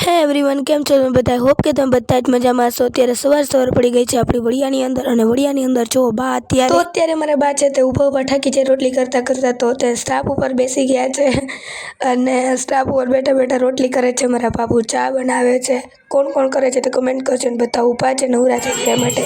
હે એવરીવન, કેમ છો તમે બધા? હોપ કે તમે બધા જ મજામાં હશો। અત્યારે સવાર પડી ગઈ છે આપણી વડિયાની અંદર, અને વડિયાની અંદર જો બા અત્યારે મારા બા છે તે ઊભા ઠાકી છે રોટલી કરતા તો તે સ્ટાફ ઉપર બેસી ગયા છે અને સ્ટાફ ઉપર બેઠા રોટલી કરે છે। મારા બાપુ ચા બનાવે છે। કોણ કરે છે તો કમેન્ટ કરજો ને બધા ઊભા છે નવરા છે એ માટે।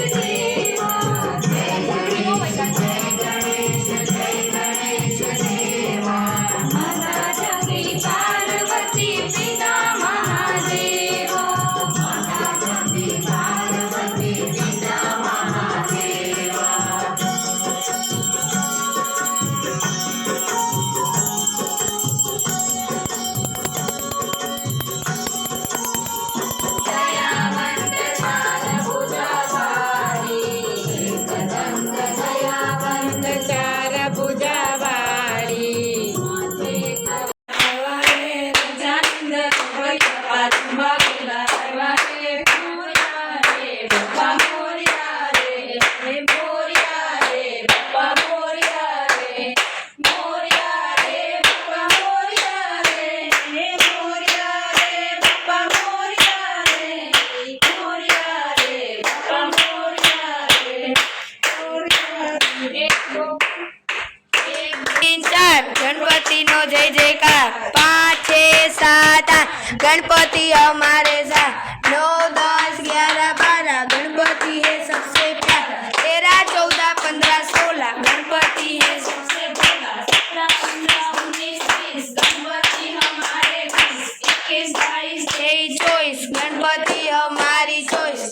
गणपति नो जय जयकार। 5 6 7 8 गणपति हमारे साथ। 9 10 11 12 गणपति है सबसे प्यारा। 13 14 15 16 गणपति है सबसे प्यारा। 17 18 19 20 गणपति हमारे 21 22 23 24 गणपति हमारी चॉइस।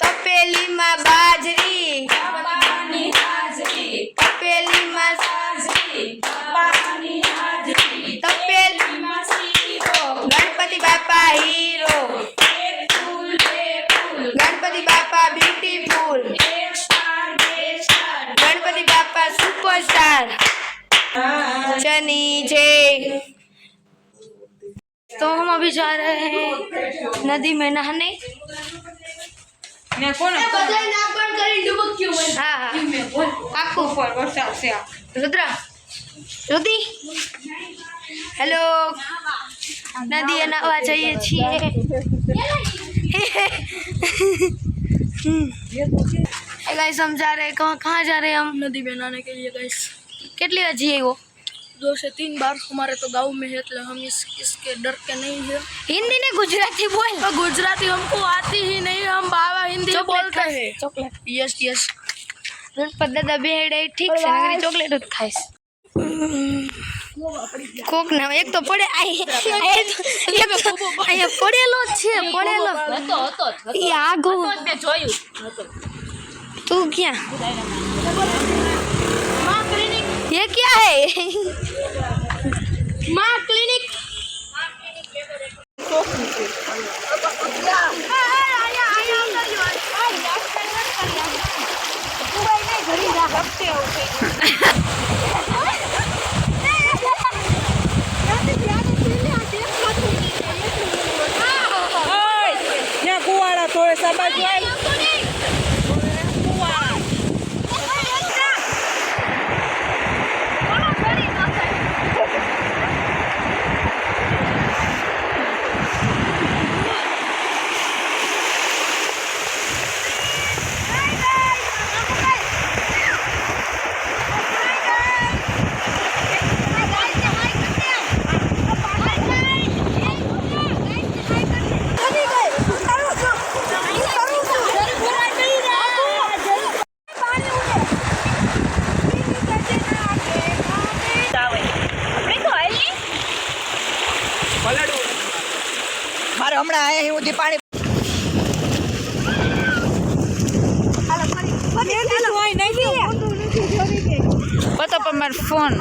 तपेली में बाजरी तपेली में गणपति बापा हीरो, गणपति बापा ब्यूटीफुल, गणपति बापा सुपरस्टार। चनी जय। तो हम अभी जा रहे हैं नदी में नहाने। रुद्रा रुदी हेलो नदी नहावा जाइए છીએ। गाइस हम जा रहे हैं कहाँ जा रहे हैं हम? नदी में नहाने के लिए गाइस। कितनी बजी है वो? 2 से 3 बार। हमारे तो गांव में है तो हम इसके डर के नहीं है। हिंदी ने गुजराती बोल। तो गुजराती हमको आती ही नहीं, हम बाबा हिंदी बोलते हैं। Chocolate yes yes. दादा बेड़े ठीक से नगरी चॉकलेट ज खाइस। कोक ना एक तो पड़े पड़ेलो छे पड़ेलो ई आगो तू क्या माँ क्लिनिक। ये क्या है? माँ क्लिनिक। कुआड़ा थोड़े सा मारे हमणा आया ही उदी पानी पता पर मेरा फोन